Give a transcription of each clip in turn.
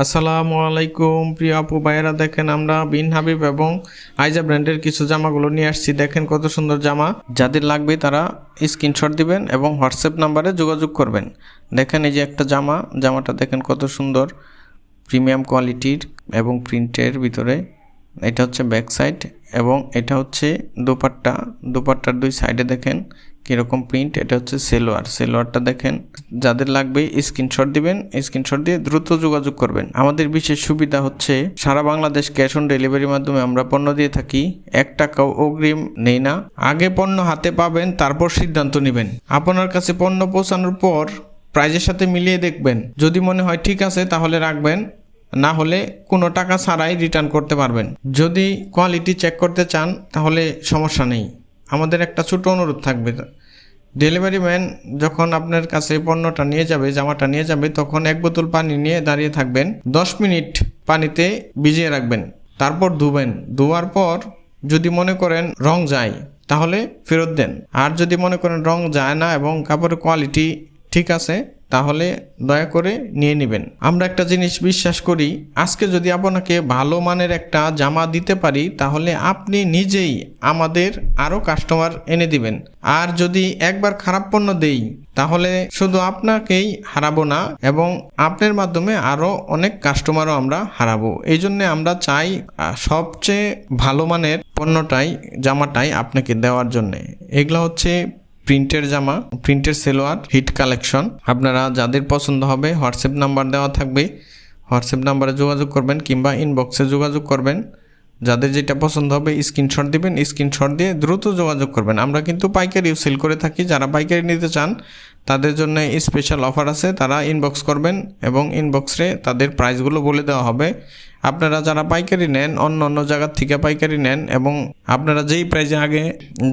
আসসালামু আলাইকুম প্রিয় আপু ভাইয়েরা, দেখেন আমরা বিন হাবিব এবং আইজা ব্র্যান্ডের কিছু জামাগুলো নিয়ে আসছি। দেখেন কত সুন্দর জামা। যাদের লাগবে তারা স্ক্রিনশট দিবেন এবং হোয়াটসঅ্যাপ নাম্বারে যোগাযোগ করবেন। দেখেন এই যে একটা জামাটা দেখেন কত সুন্দর, প্রিমিয়াম কোয়ালিটির এবং প্রিন্টের ভিতরে। এটা হচ্ছে ব্যাক সাইড এবং এটা হচ্ছে দোপাট্টার দুই সাইডে দেখেন কীরকম প্রিন্ট। এটা হচ্ছে সেলোয়ারটা দেখেন। যাদের লাগবে স্ক্রিনশট দিবেন, স্ক্রিনশট দিয়ে দ্রুত যোগাযোগ করবেন। আমাদের বিশেষ সুবিধা হচ্ছে সারা বাংলাদেশ ক্যাশ অন ডেলিভারির মাধ্যমে আমরা পণ্য দিয়ে থাকি। 1 টাকাও অগ্রিম নেই না। আগে পণ্য হাতে পাবেন, তারপর সিদ্ধান্ত নেবেন। আপনার কাছে পণ্য পৌঁছানোর পর প্রাইজের সাথে মিলিয়ে দেখবেন। যদি মনে হয় ঠিক আছে তাহলে রাখবেন, না হলে কোনো টাকা ছাড়াই রিটার্ন করতে পারবেন। যদি কোয়ালিটি চেক করতে চান তাহলে সমস্যা নেই। আমাদের একটা ছোট অনুরোধ থাকবে, ডেলিভারি ম্যান যখন আপনার কাছে পণ্যটা নিয়ে যাবে, জামাটা নিয়ে যাবে, তখন 1 বোতল পানি নিয়ে দাঁড়িয়ে থাকবেন। 10 মিনিট পানিতে ভিজিয়ে রাখবেন, তারপর ধুবেন। ধোয়ার পর যদি মনে করেন রং যায় তাহলে ফেরত দেন। আর যদি মনে করেন রং যায় না এবং কাপড়ের কোয়ালিটি ঠিক আছে তাহলে দয়া করে নিয়ে নেবেন। আমরা একটা জিনিস বিশ্বাস করি, আজকে যদি আপনাকে ভালো মানের একটা জামা দিতে পারি তাহলে আপনি নিজেই আমাদের আরও কাস্টমার এনে দিবেন। আর যদি একবার খারাপ পণ্য দেই তাহলে শুধু আপনাকেই হারাবো না, এবং আপনার মাধ্যমে আরও অনেক কাস্টমারও আমরা হারাবো। এই জন্যে আমরা চাই সবচেয়ে ভালো মানের জামাটাই আপনাকে দেওয়ার জন্যে। এগুলো হচ্ছে প্রিন্টের জামা, প্রিন্টের সেলোয়ার, হিট কালেকশন। আপনারা যাদের পছন্দ হবে হোয়াটসঅ্যাপ নাম্বার দেওয়া থাকবে, হোয়াটসঅ্যাপ নাম্বারে যোগাযোগ করবেন কিংবা ইনবক্সে যোগাযোগ করবেন। যাদের যেটা পছন্দ হবে স্ক্রিনশট দিবেন, স্ক্রিনশট দিয়ে দ্রুত যোগাযোগ করবেন। আমরা কিন্তু পাইকারিও সেল করে থাকি। যারা পাইকারি নিতে চান তাদের জন্য স্পেশাল অফার আছে, তারা ইনবক্স করবেন এবং ইনবক্সে তাদের প্রাইসগুলো বলে দেওয়া হবে। আপনারা যারা পাইকারি নেন, অন্য জায়গার থেকে পাইকারি নেন এবং আপনারা যেই প্রাইসে আগে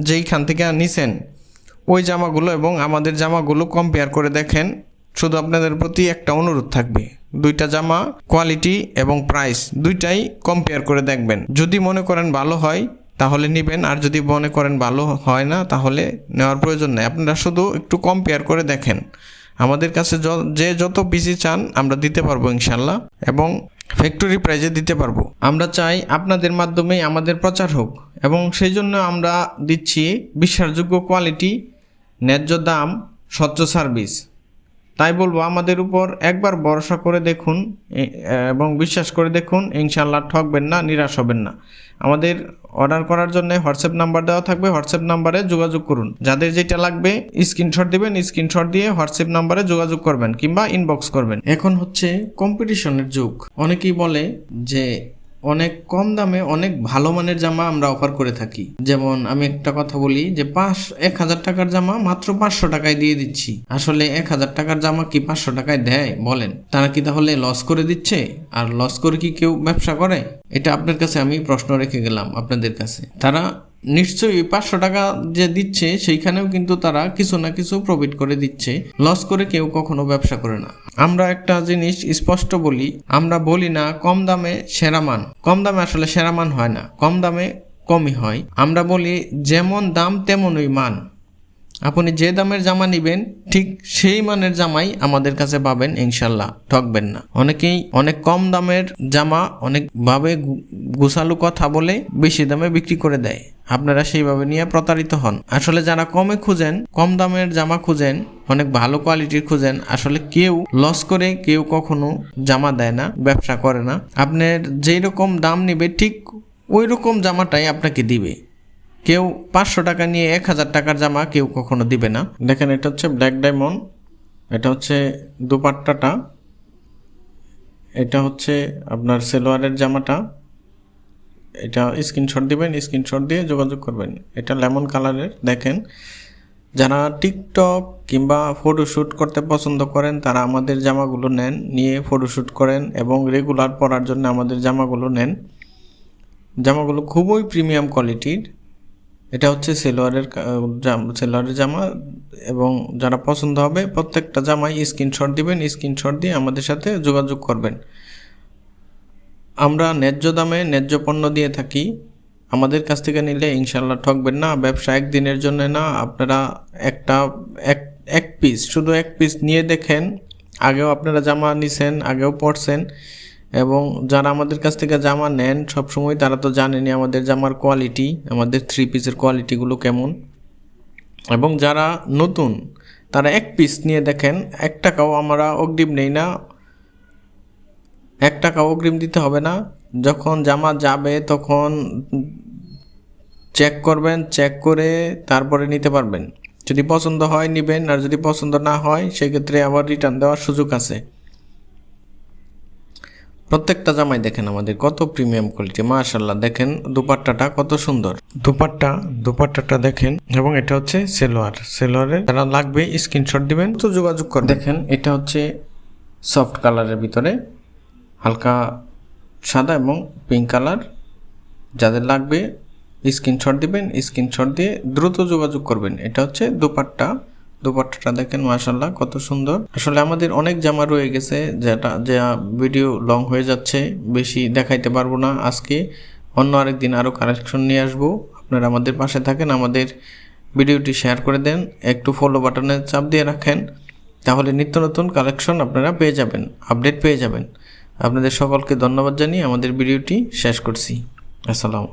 যেইখান থেকে নিছেন ওই জামাগুলো এবং আমাদের জামাগুলো কম্পেয়ার করে দেখেন। শুধু আপনাদের প্রতি একটা অনুরোধ থাকবে, দুইটা জামা কোয়ালিটি এবং প্রাইস দুইটাই কম্পেয়ার করে দেখবেন। যদি মনে করেন ভালো হয় তাহলে নেবেন, আর যদি মনে করেন ভালো হয় না তাহলে নেওয়ার প্রয়োজন নেই। আপনারা শুধু একটু কম্পেয়ার করে দেখেন। আমাদের কাছে যত পিসি চান আমরা দিতে পারবো ইনশাল্লাহ, এবং ফ্যাক্টরি প্রাইজে দিতে পারবো। আমরা চাই আপনাদের মাধ্যমেই আমাদের প্রচার হোক, এবং সেই জন্য আমরা দিচ্ছি বিশ্বাসযোগ্য কোয়ালিটি, ন্যায্য দাম, স্বচ্ছ সার্ভিস। তাই বলবো আমাদের উপর একবার ভরসা করে দেখুন এবং বিশ্বাস করে দেখুন, ইনশাল্লাহ ঠকবেন না, নিরাশ হবেন না। আমাদের অর্ডার করার জন্য হোয়াটসঅ্যাপ নাম্বার দেওয়া থাকবে, হোয়াটসঅ্যাপ নাম্বারে যোগাযোগ করুন। যাদের যেটা লাগবে স্ক্রিনশট দিবেন, স্ক্রিনশট দিয়ে হোয়াটসঅ্যাপ নাম্বারে যোগাযোগ করবেন কিংবা ইনবক্স করবেন। এখন হচ্ছে কম্পিটিশনের যুগ। অনেকেই বলে যে অনেক কম দামে অনেক ভালো মানের জামা আমরা অফার করে থাকি। যেমন আমি একটা কথা বলি যে 1000 টাকার জামা মাত্র 500 টাকায় দিয়ে দিচ্ছি। আসলে 1000 টাকার জামা কি 500 টাকায় দেয় বলেন? তারা কি তাহলে লস করে দিচ্ছে? আর লস করে কি কেউ ব্যবসা করে? এটা আপনার কাছে আমি প্রশ্ন রেখে গেলাম আপনাদের কাছে। তারা নিশ্চয়ই 500 টাকা যে দিচ্ছে সেইখানেও কিন্তু তারা কিছু না কিছু প্রফিট করে দিচ্ছে। লস করে কেউ কখনো ব্যবসা করে না। আমরা একটা জিনিস স্পষ্ট বলি, আমরা বলি না কম দামে সেরা মান। কম দামে আসলে সেরা মান হয় না, কম দামে কমই হয়। আমরা বলি যেমন দাম তেমনই মান। আপনি যে দামের জামা নেবেন ঠিক সেই মানের জামাই আমাদের কাছে পাবেন, ইনশাল্লাহ ঠকবেন না। অনেকেই অনেক কম দামের জামা অনেকভাবে গোছালো কথা বলে বেশি দামে বিক্রি করে দেয়। আপনারা সেইভাবে নিয়ে প্রতারিত হন। আসলে যারা কমে খুঁজেন, কম দামের জামা খুঁজেন, অনেক ভালো কোয়ালিটির খুঁজেন, আসলে কেউ লস করে কেউ কখনো জামা দেয় না, ব্যবসা করে না। আপনার যেই রকম দাম নেবে ঠিক ওই রকম জামাটাই আপনাকে দিবে। কেউ 500 টাকা নিয়ে 1000 টাকার জামা কেউ কখনো দিবে না। দেখেন এটা হচ্ছে ব্ল্যাক ডায়মন্ড, এটা হচ্ছে দুপাট্টাটা, এটা হচ্ছে আপনার সেলোয়ারের জামাটা। এটা স্ক্রিনশট দিবেন, স্ক্রিনশট দিয়ে যোগাযোগ করবেন। এটা লেমন কালারের। দেখেন যারা টিকটক কিংবা ফটোশ্যুট করতে পছন্দ করেন তারা আমাদের জামাগুলো নেন, নিয়ে ফটোশ্যুট করেন এবং রেগুলার পরার জন্য আমাদের জামাগুলো নেন। জামাগুলো খুবই প্রিমিয়াম কোয়ালিটির। এটা হচ্ছে সেলোয়ারের জামা, এবং যারা পছন্দ হবে প্রত্যেকটা জামাই স্ক্রিনশট দিবেন, স্ক্রিনশট দিয়ে আমাদের সাথে যোগাযোগ করবেন। আমরা ন্যায্য দামে ন্যায্য পণ্য দিয়ে থাকি। আমাদের কাছ থেকে নিলে ইনশাল্লাহ ঠকবেন না। ব্যবসা একদিনের জন্য না, আপনারা এক পিস, শুধু এক পিস নিয়ে দেখেন। আগেও আপনারা জামা নিছেন, আগেও পরছেন, এবং যারা আমাদের কাছ থেকে জামা নেন সবসময় তারা তো জানেনই আমাদের জামার কোয়ালিটি, আমাদের 3 পিসের কোয়ালিটিগুলো কেমন। এবং যারা নতুন তারা 1 পিস নিয়ে দেখেন, 1 টাকাও আমরা অগ্রিম নেই না, 1 টাকা অগ্রিম দিতে হবে না। যখন জামা যাবে তখন চেক করবেন, চেক করে তারপরে নিতে পারবেন। যদি পছন্দ হয় নেবেন, আর যদি পছন্দ না হয় সেক্ষেত্রে আবার রিটার্ন দেওয়ার সুযোগ আছে। প্রত্যেকটা জামাই দেখেন আমাদের কত প্রিমিয়াম কোয়ালিটি, মাশাআল্লাহ। দেখেন দুপাট্টাটা কত সুন্দর, দুপাট্টাটা দেখেন। এবং এটা হচ্ছে সেলোয়ারের যারা লাগবে স্ক্রিনশট দিবেন, তো যোগাযোগ করবেন। দেখেন এটা হচ্ছে সফট কালারের ভিতরে হালকা সাদা এবং পিঙ্ক কালার। যাদের লাগবে স্ক্রিনশট দিবেন, স্ক্রিনশট দিয়ে দ্রুত যোগাযোগ করবেন। এটা হচ্ছে দুপাট্টাটা দেখেন মাশাআল্লাহ কত সুন্দর। আসলে আমাদের অনেক জামা রয়ে গেছে যা ভিডিও লং হয়ে যাচ্ছে, বেশি দেখাইতে পারবো না আজকে। অন্য আরেকদিন আরও কালেকশন নিয়ে আসবো। আপনারা আমাদের পাশে থাকেন, আমাদের ভিডিওটি শেয়ার করে দেন, একটু ফলো বাটনে চাপ দিয়ে রাখেন, তাহলে নিত্য নতুন কালেকশন আপনারা পেয়ে যাবেন, আপডেট পেয়ে যাবেন। আপনাদের সকলকে ধন্যবাদ জানিয়ে আমাদের ভিডিওটি শেষ করছি। আসসালাম।